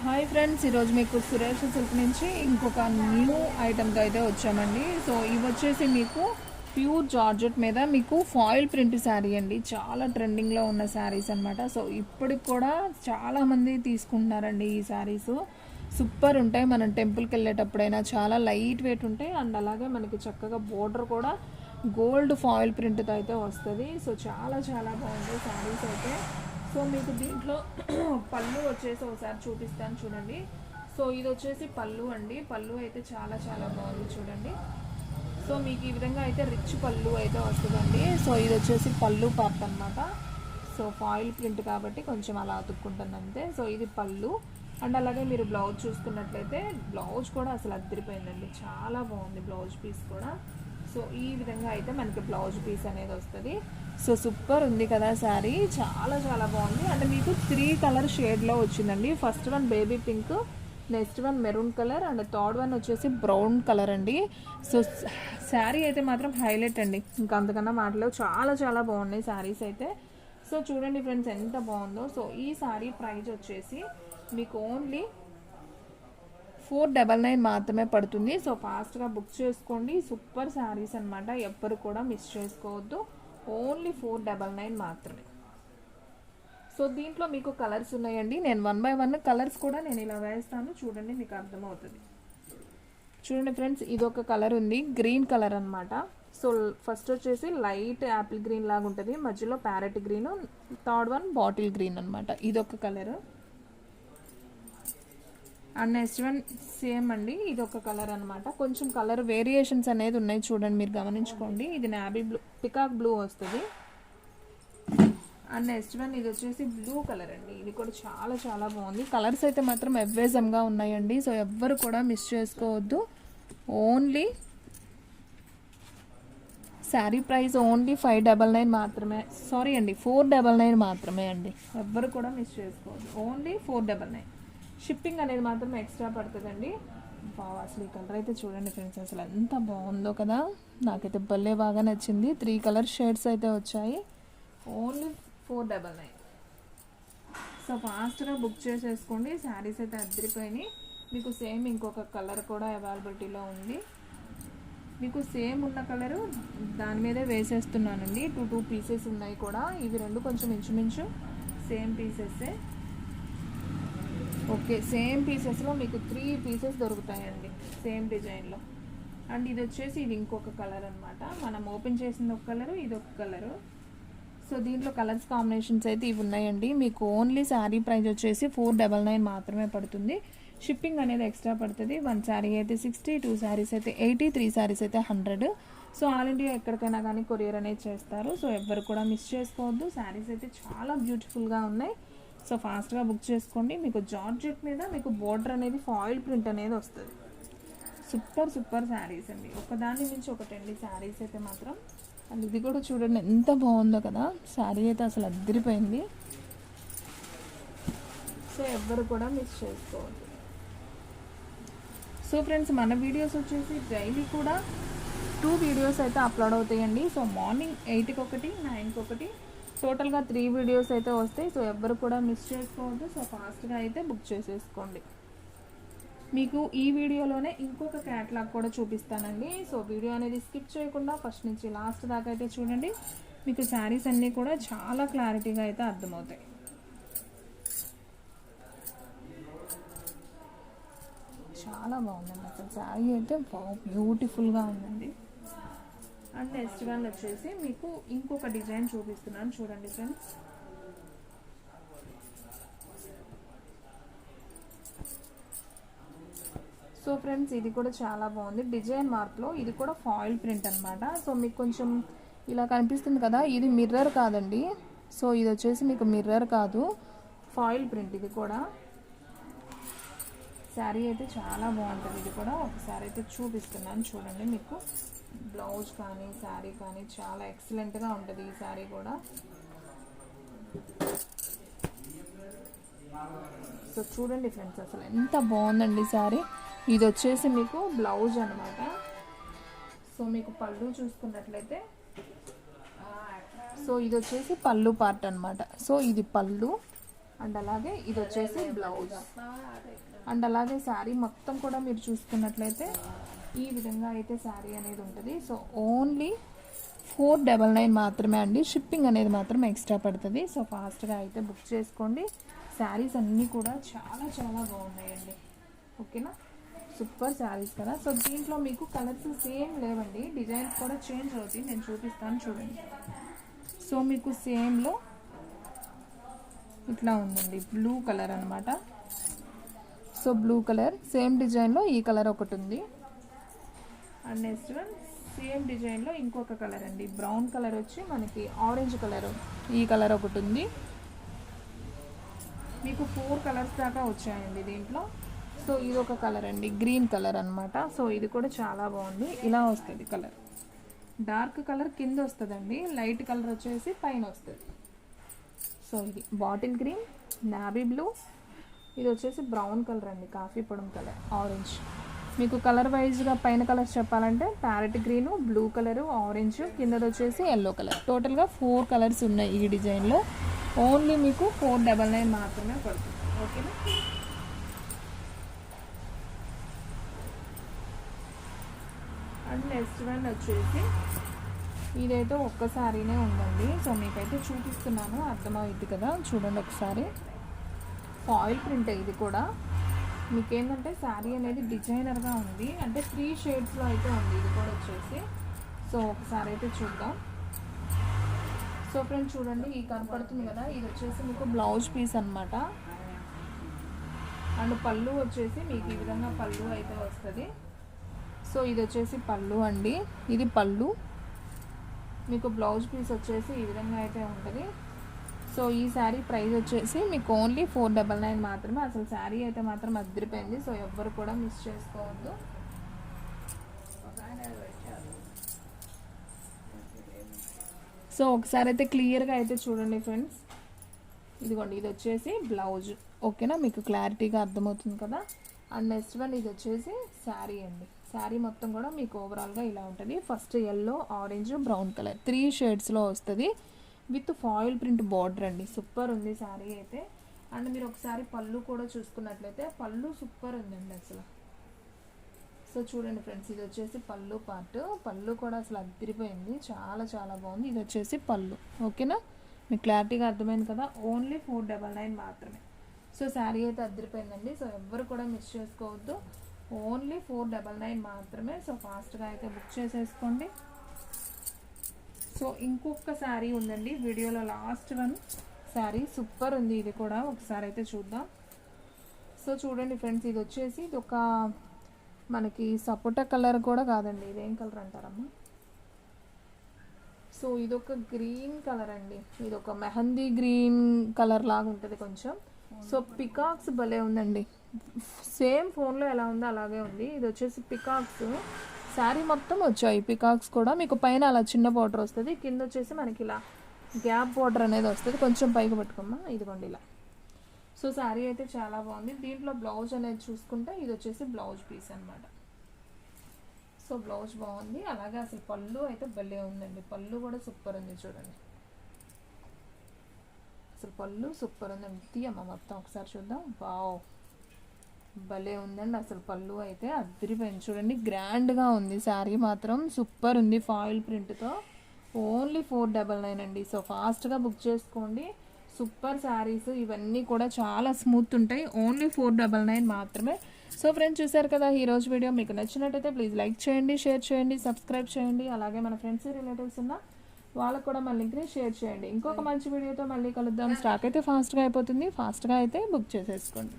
Hi friends, ఈరోజు మీకు Suresh silk నుంచి ఇంకొక న్యూ ఐటమ్తో అయితే వచ్చామండి. సో ఇవి వచ్చేసి మీకు ప్యూర్ జార్జెట్ మీద మీకు ఫాయిల్ ప్రింట్ శారీ అండి. చాలా ట్రెండింగ్లో ఉన్న శారీస్ అనమాట. సో ఇప్పటికి కూడా చాలామంది తీసుకుంటున్నారండి ఈ శారీస్. సూపర్ ఉంటాయి. మనం టెంపుల్కి వెళ్ళేటప్పుడైనా చాలా లైట్ వెయిట్ ఉంటాయి. అండ్ అలాగే మనకి చక్కగా బోర్డర్ కూడా గోల్డ్ ఫాయిల్ ప్రింట్తో అయితే వస్తుంది. సో చాలా చాలా బాగుంది శారీస్ అయితే. సో మీకు దీంట్లో పళ్ళు వచ్చేసి ఒకసారి చూపిస్తాను చూడండి. సో ఇది వచ్చేసి పళ్ళు అండి. పళ్ళు అయితే చాలా చాలా బాగుంది చూడండి. సో మీకు ఈ విధంగా అయితే రిచ్ పళ్ళు అయితే వస్తుందండి. సో ఇది వచ్చేసి పళ్ళు పార్ట్ అనమాట. సో ఫాయిల్ ప్రింట్ కాబట్టి కొంచెం అలా అతుక్కుంటుంది అంతే. సో ఇది పళ్ళు. అండ్ అలాగే మీరు బ్లౌజ్ చూసుకున్నట్లయితే బ్లౌజ్ కూడా అసలు అద్దరిపోయిందండి. చాలా బాగుంది బ్లౌజ్ పీస్ కూడా. సో ఈ విధంగా అయితే మనకి బ్లౌజ్ పీస్ అనేది వస్తుంది. సో సూపర్ ఉంది కదా శారీ, చాలా చాలా బాగుంది. అంటే మీకు 3 కలర్ షేడ్లో వచ్చిందండి. First one baby pink, next one maroon colour, and third one వచ్చేసి బ్రౌన్ కలర్ అండి. సో శారీ అయితే మాత్రం హైలైట్ అండి, ఇంకా అంతకన్నా మాటలేవు. చాలా చాలా బాగున్నాయి శారీస్ అయితే. సో చూడండి ఫ్రెండ్స్ ఎంత బాగుందో. సో ఈ శారీ ప్రైస్ వచ్చేసి మీకు ఓన్లీ 499 మాత్రమే పడుతుంది. సో ఫాస్ట్గా బుక్ చేసుకోండి. సూపర్ శారీస్ అనమాట, ఎవ్వరు కూడా మిస్ చేసుకోవద్దు. ఓన్లీ 499 మాత్రమే. సో దీంట్లో మీకు కలర్స్ ఉన్నాయండి. నేను 1 by 1 కలర్స్ కూడా నేను ఇలా వేస్తాను, చూడండి మీకు అర్థమవుతుంది. చూడండి ఫ్రెండ్స్, ఇది ఒక కలర్ ఉంది, గ్రీన్ కలర్ అనమాట. సో ఫస్ట్ వచ్చేసి లైట్ యాపిల్ గ్రీన్ లాగా ఉంటుంది, మధ్యలో parrot green, third one bottle green అనమాట. ఇదొక colour. And next one same అండి, ఇది ఒక కలర్ అనమాట. కొంచెం కలర్ వేరియేషన్స్ అనేది ఉన్నాయి చూడండి, మీరు గమనించుకోండి. ఇది నావీ బ్లూ, పికాక్ బ్లూ వస్తుంది. అండ్ నెక్స్ట్ వన్ ఇది వచ్చేసి బ్లూ కలర్ అండి. ఇది కూడా చాలా చాలా బాగుంది. కలర్స్ అయితే మాత్రం ఎవ్వేజంగా ఉన్నాయండి. సో ఎవ్వరు కూడా మిస్ చేసుకోవద్దు. ఓన్లీ శారీ ప్రైస్ ఓన్లీ 599 మాత్రమే. సారీ అండి, 499 మాత్రమే అండి. ఎవ్వరు కూడా మిస్ చేసుకోవద్దు. ఓన్లీ 499. షిప్పింగ్ అనేది మాత్రం ఎక్స్ట్రా పడుతుందండి. అసలు ఈ కలర్ అయితే చూడండి ఫ్రెండ్స్, అసలు ఎంత బాగుందో కదా. నాకైతే భలే బాగా నచ్చింది. 3 కలర్ షేడ్స్ అయితే వచ్చాయి. ఓన్లీ 499. సో ఫాస్ట్గా బుక్ చేసేసుకోండి. శారీస్ అయితే అద్దరిపోయినాయి. మీకు సేమ్ ఇంకొక కలర్ కూడా అవైలబిలిటీలో ఉంది. మీకు సేమ్ ఉన్న కలరు దాని మీదే వేసేస్తున్నానండి. 2 పీసెస్ ఉన్నాయి కూడా. ఇవి రెండు కొంచెం ఇంచుమించు సేమ్ పీసెస్సే. ఓకే, సేమ్ పీసెస్లో మీకు 3 పీసెస్ దొరుకుతాయండి సేమ్ డిజైన్లో. అండ్ ఇది వచ్చేసి ఇది ఇంకొక కలర్ అనమాట. మనం ఓపెన్ చేసింది ఒక కలరు, ఇది ఒక కలరు. సో దీంట్లో కలర్స్ కాంబినేషన్స్ అయితే ఇవి ఉన్నాయండి. మీకు ఓన్లీ శారీ ప్రైస్ వచ్చేసి 499 మాత్రమే పడుతుంది. షిప్పింగ్ అనేది ఎక్స్ట్రా పడుతుంది. 1 శారీ అయితే 60, 2 శారీస్ అయితే 80, 3 శారీస్ అయితే 100. సో ఆల్ ఇండియా ఎక్కడికైనా కానీ కొరియర్ అనేది చేస్తారు. సో ఎవ్వరు కూడా మిస్ చేసుకోవద్దు. శారీస్ అయితే చాలా బ్యూటిఫుల్గా ఉన్నాయి. సో ఫాస్ట్గా బుక్ చేసుకోండి. మీకు జార్జెట్ మీద మీకు బోర్డర్ అనేది ఫాయిల్ ప్రింట్ అనేది వస్తుంది. సూపర్ సూపర్ శారీస్ అండి, ఒకదాని నుంచి ఒకటండి శారీస్ అయితే మాత్రం. అండ్ ఇది కూడా చూడండి ఎంత బాగుందో కదా. శారీ అయితే అసలు అద్దరిపోయింది. సో ఎవ్వరు కూడా మిస్ చేసుకోవద్దు. సో ఫ్రెండ్స్, మన వీడియోస్ వచ్చేసి డైలీ కూడా 2 వీడియోస్ అయితే అప్లోడ్ అవుతాయండి. సో మార్నింగ్ 8కి ఒకటి, 9కి ఒకటి, టోటల్గా 3 వీడియోస్ అయితే వస్తాయి. సో ఎవ్వరు కూడా మిస్ చేసుకోవద్దు. సో ఫాస్ట్గా అయితే బుక్ చేసేసుకోండి. మీకు ఈ వీడియోలోనే ఇంకొక క్యాటలాగ్ కూడా చూపిస్తానండి. సో వీడియో అనేది స్కిప్ చేయకుండా ఫస్ట్ నుంచి లాస్ట్ దాకా అయితే చూడండి. మీకు శారీస్ అన్నీ కూడా చాలా క్లారిటీగా అయితే అర్థమవుతాయి. చాలా బాగుందండి అసలు శారీ అయితే బ్యూటిఫుల్గా ఉందండి. అండ్ నెక్స్ట్ వన్ వచ్చేసి మీకు ఇంకొక డిజైన్ చూపిస్తున్నాను చూడండి ఫ్రెండ్స్. సో ఫ్రెండ్స్, ఇది కూడా చాలా బాగుంది. డిజైన్ మార్క్లో ఇది కూడా ఫాయిల్ ప్రింట్ అనమాట. సో మీకు కొంచెం ఇలా కనిపిస్తుంది కదా, ఇది మిర్రర్ కాదండి. సో ఇది వచ్చేసి మీకు మిర్రర్ కాదు, ఫాయిల్ ప్రింట్. ఇది కూడా శారీ అయితే చాలా బాగుంటుంది. ఇది కూడా ఒకసారి అయితే చూపిస్తున్నాను చూడండి. మీకు బ్లౌజ్ కానీ శారీ కానీ చాలా ఎక్సలెంట్గా ఉంటుంది ఈ శారీ కూడా. సో చూడండి ఫ్రెండ్స్, అసలు ఎంత బాగుందండి శారీ. ఇది వచ్చేసి మీకు బ్లౌజ్ అనమాట. సో మీకు పళ్ళు చూసుకున్నట్లయితే సో ఇది వచ్చేసి పళ్ళు పార్ట్ అనమాట. సో ఇది పళ్ళు. అండ్ అలాగే ఇది వచ్చేసి బ్లౌజ్. అండ్ అలాగే శారీ మొత్తం కూడా మీరు చూసుకున్నట్లయితే ఈ విధంగా అయితే శారీ అనేది ఉంటుంది. సో ఓన్లీ 499 మాత్రమే అండి. షిప్పింగ్ అనేది మాత్రం ఎక్స్ట్రా పడుతుంది. సో ఫాస్ట్గా అయితే బుక్ చేసుకోండి. శారీస్ అన్నీ కూడా చాలా చాలా బాగున్నాయండి. ఓకేనా, సూపర్ శారీస్ కదా. సో దీంట్లో మీకు కలర్స్ సేమ్ లేవండి, డిజైన్స్ కూడా చేంజ్ అవుతాయి. నేను చూపిస్తాను చూడండి. సో మీకు సేమ్లో ఇట్లా ఉందండి, బ్లూ కలర్ అనమాట. సో బ్లూ కలర్ సేమ్ డిజైన్లో ఈ కలర్ ఒకటి ఉంది. అండ్ నెక్స్ట్ వన్ సేమ్ డిజైన్లో ఇంకొక కలర్ అండి, బ్రౌన్ కలర్ వచ్చి మనకి ఆరెంజ్ కలర్, ఈ కలర్ ఒకటి ఉంది. మీకు 4 కలర్స్ దాకా వచ్చాయండి దీంట్లో. సో ఇది ఒక కలర్ అండి, గ్రీన్ కలర్ అనమాట. సో ఇది కూడా చాలా బాగుంది. ఇలా వస్తుంది కలర్, డార్క్ కలర్ కింద వస్తుందండి, లైట్ కలర్ వచ్చేసి పైన వస్తుంది. సో ఇది బాటిల్ గ్రీన్, నావీ బ్లూ, ఇది వచ్చేసి బ్రౌన్ కలర్ అండి, కాఫీ పొడం కలర్, ఆరెంజ్. మీకు కలర్ వైజ్గా పైన కలర్స్ చెప్పాలంటే parrot green, blue colour, orange, కిందది వచ్చేసి ఎల్లో కలర్. టోటల్గా 4 కలర్స్ ఉన్నాయి ఈ డిజైన్లో. ఓన్లీ మీకు 499 మాత్రమే పడుతుంది. ఓకేనా, అండ్ నెక్స్ట్ వన్ వచ్చేసి ఇదైతే ఒక్కసారినే ఉందండి. సో మీకైతే చూపిస్తున్నాను, అర్థమవుద్ది కదా. చూడండి ఒకసారి, ఫాయిల్ ప్రింట్. ఇది కూడా మీకేంటంటే శారీ అనేది డిజైనర్గా ఉంది, అంటే 3 షేడ్స్లో అయితే ఉంది ఇది కూడా వచ్చేసి. సో ఒకసారి అయితే చూద్దాం. సో ఫ్రెండ్స్ చూడండి, ఈ కనపడుతుంది కదా, ఇది వచ్చేసి మీకు బ్లౌజ్ పీస్ అనమాట. అండ్ పళ్ళు వచ్చేసి మీకు ఈ విధంగా పళ్ళు అయితే వస్తుంది. సో ఇది వచ్చేసి పళ్ళు అండి, ఇది పళ్ళు. మీకు బ్లౌజ్ పీస్ వచ్చేసి ఈ విధంగా అయితే ఉంటుంది. సో ఈ శారీ ప్రైస్ వచ్చేసి మీకు ఓన్లీ 499 మాత్రమే. అసలు శారీ అయితే మాత్రం అదిరిపోయింది. సో ఎవ్వరు కూడా మిస్ చేసుకోవద్దు. సో ఒకసారి అయితే క్లియర్గా అయితే చూడండి ఫ్రెండ్స్. ఇదిగోండి, ఇది వచ్చేసి బ్లౌజ్. ఓకేనా, మీకు క్లారిటీగా అర్థమవుతుంది కదా. అండ్ నెక్స్ట్ వన్ ఇది వచ్చేసి శారీ అండి. శారీ మొత్తం కూడా మీకు ఓవరాల్గా ఇలా ఉంటుంది. First yellow, orange, brown colour 3 షేడ్స్లో వస్తుంది విత్ ఫాయిల్ ప్రింట్ బార్డర్ అండి. సూపర్ ఉంది శారీ అయితే. అండ్ మీరు ఒకసారి పళ్ళు కూడా చూసుకున్నట్లయితే పళ్ళు సూపర్ ఉందండి అసలు. సో చూడండి ఫ్రెండ్స్, ఇది వచ్చేసి పళ్ళు పార్ట్. పళ్ళు కూడా అసలు అదిరిపోయింది, చాలా చాలా బాగుంది. ఇది వచ్చేసి పళ్ళు. ఓకేనా, మీకు క్లారిటీగా అర్థమైంది కదా. ఓన్లీ 499 మాత్రమే. సో శారీ అయితే అదిరిపోయిందండి. సో ఎవ్వరు కూడా మిస్ చేసుకోవద్దు. ఓన్లీ 499 మాత్రమే. సో ఫాస్ట్గా అయితే బుక్ చేసేసుకోండి. సో ఇంకొక శారీ ఉందండి వీడియోలో, లాస్ట్ వన్ శారీ సూపర్ ఉంది. ఇది కూడా ఒకసారి అయితే చూద్దాం. సో చూడండి ఫ్రెండ్స్, ఇది వచ్చేసి ఇది ఒక మనకి సపోటా కలర్ కూడా కాదండి, ఇదేం కలర్ అంటారమ్మా. సో ఇదొక గ్రీన్ కలర్ అండి, ఇది ఒక మెహందీ గ్రీన్ కలర్ లాగా ఉంటుంది కొంచెం. సో పికాక్స్ భలే ఉందండి, సేమ్ ఫోన్లో ఎలా ఉందో అలాగే ఉంది. ఇది వచ్చేసి పికాక్స్ శారీ మొత్తం వచ్చాయి పికాక్స్ కూడా. మీకు పైన అలా చిన్న బార్డర్ వస్తుంది, కింద వచ్చేసి మనకి ఇలా గ్యాప్ బార్డర్ అనేది వస్తుంది. కొంచెం పైకి పట్టుకోమ్మా, ఇదిగోండి ఇలా. సో శారీ అయితే చాలా బాగుంది. దీంట్లో బ్లౌజ్ అనేది చూసుకుంటే ఇది వచ్చేసి బ్లౌజ్ పీస్ అనమాట. సో బ్లౌజ్ బాగుంది. అలాగే అసలు పళ్ళు అయితే భలే ఉందండి, పళ్ళు కూడా సూపర్ ఉంది. చూడండి అసలు పళ్ళు సూపర్ ఉందండి. తీయమ్మ మొత్తం ఒకసారి చూద్దాం. వావ్, భలే ఉందండి అసలు పళ్ళు అయితే అదిరిపోయింది. చూడండి గ్రాండ్గా ఉంది శారీ మాత్రం, సూపర్ ఉంది ఫాయిల్ ప్రింట్తో. ఓన్లీ 499 అండి. సో ఫాస్ట్గా బుక్ చేసుకోండి. సూపర్ శారీస్ ఇవన్నీ కూడా చాలా స్మూత్ ఉంటాయి. ఓన్లీ 499 మాత్రమే. సో ఫ్రెండ్స్ చూసారు కదా ఈరోజు వీడియో. మీకు నచ్చినట్టయితే ప్లీజ్ లైక్ చేయండి, షేర్ చేయండి, సబ్స్క్రైబ్ చేయండి. అలాగే మన ఫ్రెండ్స్ రిలేటివ్స్ ఉన్న వాళ్ళకు కూడా మన లింక్ని షేర్ చేయండి. ఇంకొక మంచి వీడియోతో మళ్ళీ కలుద్దాం. స్టాక్ అయితే ఫాస్ట్గా అయిపోతుంది, ఫాస్ట్గా అయితే బుక్ చేసేసుకోండి.